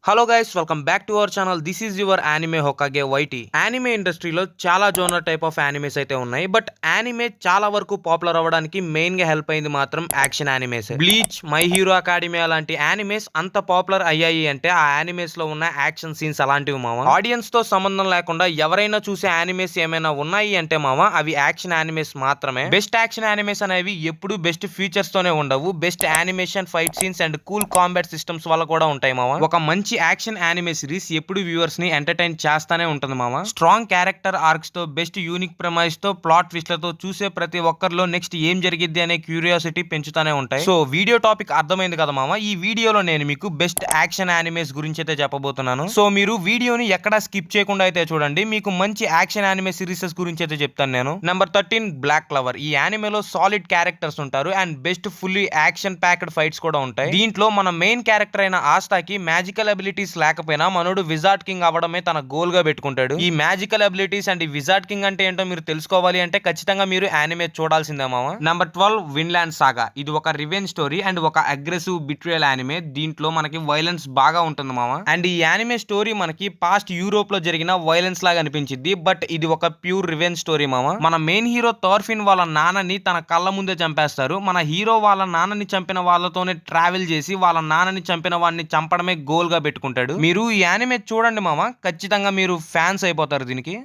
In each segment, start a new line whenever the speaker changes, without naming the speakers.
Hello guys, welcome back to our channel. This is your anime Hokage YT. Anime ఇండస్ట్రీలో చాలా genre type of animes అయితే ఉన్నాయి. But anime చాలా వరకు popular అవ్వడానికి మెయిన్ గా హెల్ప్ అయింది మాత్రం action animes. Bleach, my hero academy అలాంటి యానిమేస్ అంత పాపులర్ అయ్యాయి అంటే ఆ యానిమేస్ లో ఉన్న యాక్షన్ సీన్స్ అలాంటివి మామ. ఆడియన్స్ తో సంబంధం లేకుండా ఎవరైనా చూసే యానిమేస్ ఏమైనా ఉన్నాయి అంటే మామ అవి యాక్షన్ యానిమేస్ మాత్రమే. బెస్ట్ యాక్షన్ యానిమేస్ అనేవి ఎప్పుడు బెస్ట్ ఫీచర్స్ తోనే ఉండవు. Best animation, fight scenes and cool combat systems వల్ల కూడా ఉంటాయి మామ. ఒక మంచి యాక్షన్ యానిమే సిరీస్ ఎప్పుడు వ్యూవర్స్ ని ఎంటర్టైన్ చేస్తానే ఉంటుంది మామ. స్ట్రాంగ్ క్యారెక్టర్ ఆర్క్స్ తో, బెస్ట్ యూనిక్ ప్రెమైస్ తో, ప్లాట్ ట్విస్ట్లతో చూసే ప్రతి ఒక్కరిలో నెక్స్ట్ ఏం జరిగిద్ది అనే క్యూరియాసిటీ పెంచుతానే ఉంటాయి. సో వీడియో టాపిక్ అర్థమైంది కదా మామ. ఈ వీడియోలో నేను మీకు బెస్ట్ యాక్షన్ యానిమేస్ గురించి అయితే చెప్పబోతున్నాను. సో మీరు వీడియోని ఎక్కడా స్కిప్ చేయకుండా అయితే చూడండి. మీకు మంచి యాక్షన్ యానిమే సిరీసెస్ గురించి అయితే చెప్తాను నేను. Number 13 Black Clover. ఈ యానిమేలో సాలిడ్ క్యారెక్టర్స్ ఉంటారు and best fully action packed fights కూడా ఉంటాయి. దీంట్లో మన మెయిన్ క్యారెక్టర్ అయిన ఆస్తాకి మ్యాజికల్ అబిలిటీస్ లేకపోయినా మనోడు విజార్డ్ కింగ్ అవ్వడమే తన గోల్ గా పెట్టుకుంటాడు. ఈ మ్యాజికల్ అబిలిటీస్ అండ్ ఈ విజార్డ్ కింగ్ అంటే ఏంటో మీరు తెలుసుకోవాలి అంటే ఖచ్చితంగా మీరు యానిమే చూడాల్సిందే మామ. నెంబర్ 12 విన్లాండ్ సాగా. ఇది ఒక రివెంజ్ స్టోరీ అండ్ ఒక అగ్రెసివ్ బిట్రియల్ యానిమే. దీంట్లో మనకి వైలెన్స్ బాగా ఉంటుంది మామ. అండ్ ఈ యానిమే స్టోరీ మనకి పాస్ట్ యూరోప్ లో జరిగిన వైలెన్స్ లాగా అనిపించింది. బట్ ఇది ఒక ప్యూర్ రివెంజ్ స్టోరీ మామ. మన మెయిన్ హీరో థార్ఫిన్ వాళ్ళ నాన్నని తన కళ్ళ ముందే చంపేస్తారు. మన హీరో వాళ్ళ నాన్నని చంపిన వాళ్ళతోనే ట్రావెల్ చేసి వాళ్ళ నాన్నని చంపిన వాడిని చంపడమే గోల్ గా పెట్టుకుంటాడు. మీరు ఈ యానిమే చూడండి మామ, ఖచ్చితంగా మీరు ఫ్యాన్స్ అయిపోతారు దీనికి.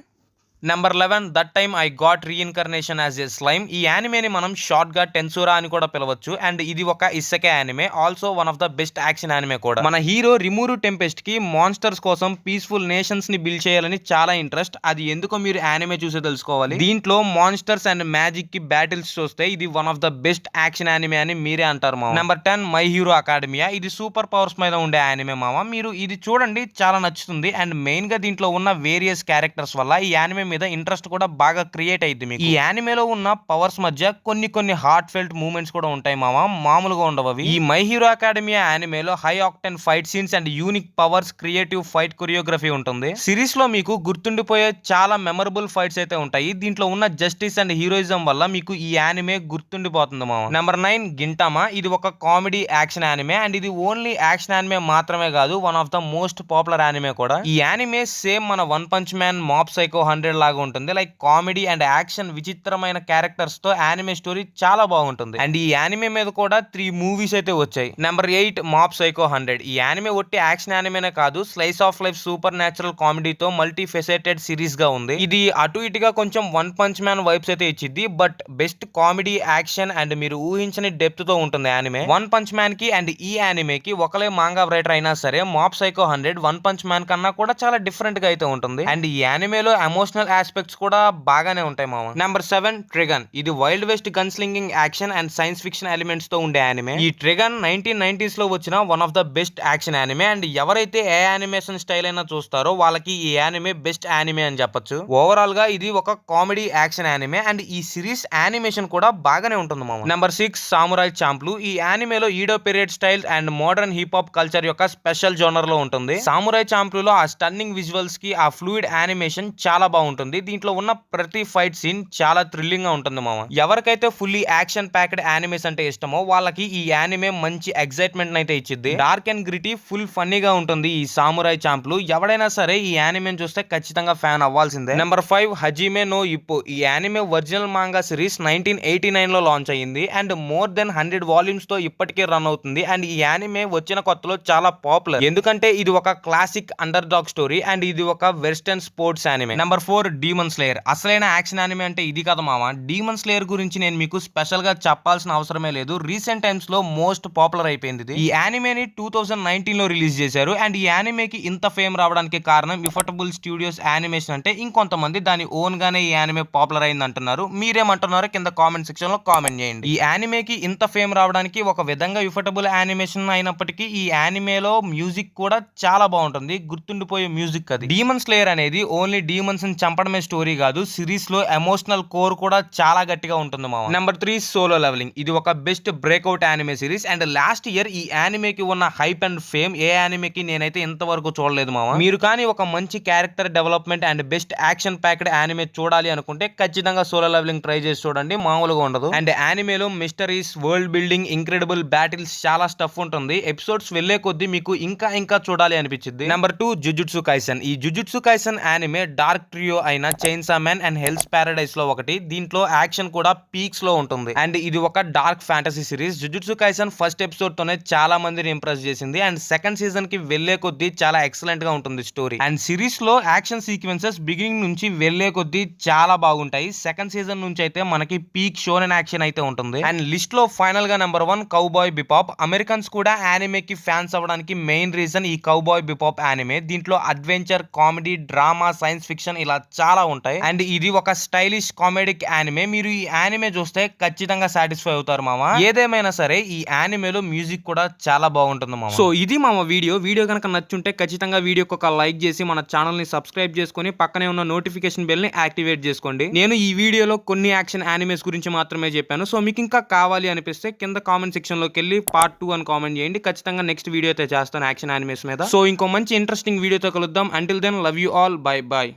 Number 11 that time I got రీఇన్కర్నేషన్ as a slime. ఈ యానిమేని మనం షార్ట్ గా టెన్సూరా అని కూడా పిలవచ్చు. అండ్ ఇది ఒక ఇసకే anime, also one of the best action anime కూడా. మన హీరో రిమూరు టెంపెస్ట్ కి మాన్స్టర్స్ కోసం పీస్ఫుల్ నేషన్స్ ని బిల్డ్ చేయాలని చాలా ఇంట్రెస్ట్. అది ఎందుకో మీరు యానిమే చూసే తెలుసుకోవాలి. దీంట్లో మాన్స్టర్స్ అండ్ మ్యాజిక్ కి బ్యాటిల్స్ చూస్తే ఇది one of the best action anime అని మీరే అంటారు మామ. Number 10 my hero academia. ఇది సూపర్ పవర్స్ మీద ఉండే యానిమే మామ. మీరు ఇది చూడండి, చాలా నచ్చుతుంది. అండ్ మెయిన్ గా దీంట్లో ఉన్న వేరియస్ క్యారెక్టర్స్ వల్ల ఈ యానిమే మీద ఇంట్రెస్ట్ కూడా బాగా క్రియేట్ అయ్యింది మీకు. ఈ యానిమేలో ఉన్న పవర్స్ మధ్య కొన్ని హార్ట్ ఫెల్ట్ మూమెంట్స్ కూడా ఉంటాయి మామ, మామూలుగా ఉండవు అవి. ఈ మై హీరో అకాడమీ యానిమేలో high octane fight scenes and unique powers, creative fight choreography ఉంటుంది. సిరీస్ లో మీకు గుర్తుండిపోయే చాలా మెమరబుల్ ఫైట్స్ అయితే ఉంటాయి. దీంట్లో ఉన్న జస్టిస్ అండ్ హీరోయిజం వల్ల మీకు ఈ యానిమే గుర్తుండిపోతుంది మామ. నెంబర్ 9 గింటామా. ఇది ఒక కామెడీ యాక్షన్ యానిమే అండ్ ఇది ఓన్లీ యాక్షన్ యానిమే మాత్రమే కాదు, one of the most popular anime కూడా. ఈ యానిమే సేమ్ మన one punch man, mob psycho 100 లాగా ఉంటుంది. లైక్ కామెడీ అండ్ యాక్షన్, విచిత్రమైన క్యారెక్టర్స్ తో యానిమే స్టోరీ చాలా బాగుంటుంది. అండ్ ఈ యానిమే మీద కూడా 3 మూవీస్ అయితే వచ్చాయి. Number 8 mob psycho 100. ఈ యానిమే ఒట్టి యాక్షన్ యానిమేనే కాదు, slice of life super natural కామెడీతో మల్టీ ఫెసెటెడ్ సిరీస్ గా ఉంది. ఇది అటు ఇటుగా కొంచెం వన్ పంచ్ మ్యాన్ వైబ్స్ అయితే ఇచ్చింది. But best comedy, action and మీరు ఊహించని డెప్త్ తో ఉంటుంది యానిమే. వన్ పంచ్ మ్యాన్ కి అండ్ ఈ యానిమేకి ఒకలే మాంగా రైటర్ అయినా సరే mob psycho 100 one punch man కన్నా కూడా చాలా డిఫరెంట్ గా అయితే ఉంటుంది. అండ్ ఈ యానిమేలో ఎమోషనల్ ఆస్పెక్ట్స్ కూడా బాగానే ఉంటాయి మామ. Number 7 Trigun. ఇది wild west gun slinging action and science fiction elements తో ఉండే యానిమే. ఈ ట్రిగన్ 1990s లో వచ్చిన one of the best action anime. And ఎవరైతే ఏ యానిమేషన్ స్టైల్ అయినా చూస్తారో వాళ్ళకి ఈ యానిమే బెస్ట్ యానిమే అని చెప్పొచ్చు. ఓవరాల్ గా ఇది ఒక కామెడీ యాక్షన్ యానిమే అండ్ ఈ సిరీస్ యానిమేషన్ కూడా బాగానే ఉంటుంది మామ. Number 6 samurai Champloo. ఈ యానిమేలో Edo period style and modern hip hop culture యొక్క స్పెషల్ జోనర్ లో ఉంటుంది. సామురాయ్ చాంప్లులో ఆ స్టన్నింగ్ విజువల్స్ కి ఆ ఫ్లూయిడ్ యానిమేషన్ చాలా బాగుంటుంది. దీంట్లో ఉన్న ప్రతి ఫైట్ సీన్ చాలా థ్రిల్లింగ్ గా ఉంటుంది మామ. ఎవరికైతే ఫుల్లీ యాక్షన్ ప్యాక్డ్ యానిమేస్ అంటే ఇష్టమో వాళ్ళకి ఈ యానిమే మంచి ఎక్సైట్మెంట్ అయితే ఇచ్చింది. డార్క్ అండ్ గ్రిటీ, ఫుల్ ఫన్నీగా ఉంటుంది ఈ సామురాయ్ చాంప్లు. ఎవడైనా సరే ఈ యానిమేని చూస్తే ఖచ్చితంగా ఫ్యాన్ అవ్వాల్సిందే. Number 5 Hajime no Ippo. ఈ యానిమే ఒరిజినల్ మాంగా సిరీస్ 1989 లో లాంచ్ అయ్యింది అండ్ మోర్ దెన్ 100 వాల్యూమ్స్ తో ఇప్పటికే రన్ అవుతుంది. అండ్ ఈ యానిమే వచ్చిన కొత్తలో చాలా పాపులర్, ఎందుకంటే ఇది ఒక classic under dog story and ఇది ఒక western sports anime. Number 4 demon slayer. అసలైన యాక్షన్ యానిమే అంటే ఇది కదా మామ. డీమన్ స్లేయర్ గురించి నేను మీకు స్పెషల్ గా చెప్పాల్సిన అవసరమే లేదు. రీసెంట్ టైమ్స్ లో మోస్ట్ పాపులర్ అయిపోయింది. ఈ యానిమేని 2019 లో రిలీజ్ చేశారు. అండ్ ఈ యానిమేకి ఇంత ఫేమ్ రావడానికి కారణం ఇఫర్టబుల్ స్టూడియోస్ యానిమేషన్. అంటే ఇంకొంతమంది దాని ఓన్ గానే ఈ యానిమే పాపులర్ అయింది అంటున్నారు. మీరేమంటున్నారో కింద కామెంట్ సెక్షన్ లో కామెంట్ చేయండి. ఈ యానిమేకి ఇంత ఫేమ్ రావడానికి ఒక విధంగా ఇఫర్టబుల్ యానిమేషన్ అయినప్పటికీ ఈ యానిమేలో మ్యూజిక్ కూడా చాలా బాగుంటుంది. గుర్తుండిపోయే మ్యూజిక్ అది. డీమన్ స్లేయర్ అనేది ఓన్లీ డీమన్స్ ని చంపడమే స్టోరీ కాదు, సిరీస్ లో ఎమోషనల్ కోర్ కూడా చాలా గట్టిగా ఉంటుంది మామ. Number 3 Solo Leveling. ఇది ఒక best breakout anime series and last year ఈ యానిమేకి ఉన్న హైప్ అండ్ ఫేమ్ ఏ యానిమేకి నేనైతే ఇంతవరకు చూడలేదు మామ. మీరు కానీ ఒక మంచి character development and best action packed anime చూడాలి అనుకుంటే ఖచ్చితంగా సోలో లెవెలింగ్ ట్రై చేసి చూడండి, మామూలుగా ఉండదు. అండ్ యానిమేలో mysteries, world building, incredible battles, చాలా స్టఫ్ ఉంటుంది. ఎపిసోడ్స్ వెళ్లే కొద్దీ మీకు ఇంకా చూడాలి అనిపించింది. Number 2 Jujutsu Kaisen. ఈ Jujutsu Kaisen anime dark trio అయిన chainsaw man and hell's paradise లో ఒకటి. దీంట్లో యాక్షన్ కూడా పీక్స్ లో ఉంటుంది అండ్ ఇది ఒక dark fantasy series. Jujutsu Kaisen first episode తోనే చాలా మందిని ఇంప్రెస్ చేసింది అండ్ సెకండ్ సీజన్ కి వెళ్లే కొద్దీ చాలా ఎక్సలెంట్ గా ఉంటుంది స్టోరీ. అండ్ సిరీస్ లో యాక్షన్ సీక్వెన్సెస్ బిగినింగ్ నుంచి వెళ్లే కొద్దీ చాలా బాగుంటాయి. సెకండ్ సీజన్ నుంచి అయితే మనకి పీక్ షోనెన్ యాక్షన్ అయితే ఉంటుంది. అండ్ లిస్ట్ లో ఫైనల్ గా నెంబర్ 1 కౌబాయ్ బిపాప్. అమెరికన్స్ కూడా యానిమేకి ఫ్యాన్స్ అవ్వడానికి మెయిన్ రీజన్ ఈ కౌబాయ్ బిపాప్ యానిమే. దీంట్లో adventure, comedy, drama, science fiction ఇలా చాలా ఉంటాయి అండ్ ఇది ఒక స్టైలిష్ కామెడిక్ యానిమే. మీరు ఈ యానిమే చూస్తే ఖచ్చితంగా సాటిస్ఫై అవుతారు మామ. ఏదేమైనా సరే ఈ యానిమేలో మ్యూజిక్ కూడా చాలా బాగుంటుంది మామ. సో ఇది మామ వీడియో కనుక నచ్చుంటే ఖచ్చితంగా వీడియోకి ఒక లైక్ చేసి మన ఛానల్ ని సబ్స్క్రైబ్ చేసుకొని పక్కనే ఉన్న నోటిఫికేషన్ బెల్ ని యాక్టివేట్ చేసుకోండి. నేను ఈ వీడియోలో కొన్ని యాక్షన్ యానిమేస్ గురించి మాత్రమే చెప్పాను. సో మీకు ఇంకా కావాలి అనిపిస్తే కింద కామెంట్ సెక్షన్ లోకి వెళ్ళి పార్ట్ 2 అని కామెంట్ చేయండి. ఖచ్చితంగా నెక్స్ట్ వీడియో అయితే చేస్తాను యాక్షన్ యానిమేస్ మీద. సో ఇంకో మంచి ఇంట్రెస్టింగ్ వీడియోతో కలుద్దాం. Until then love you all, bye bye.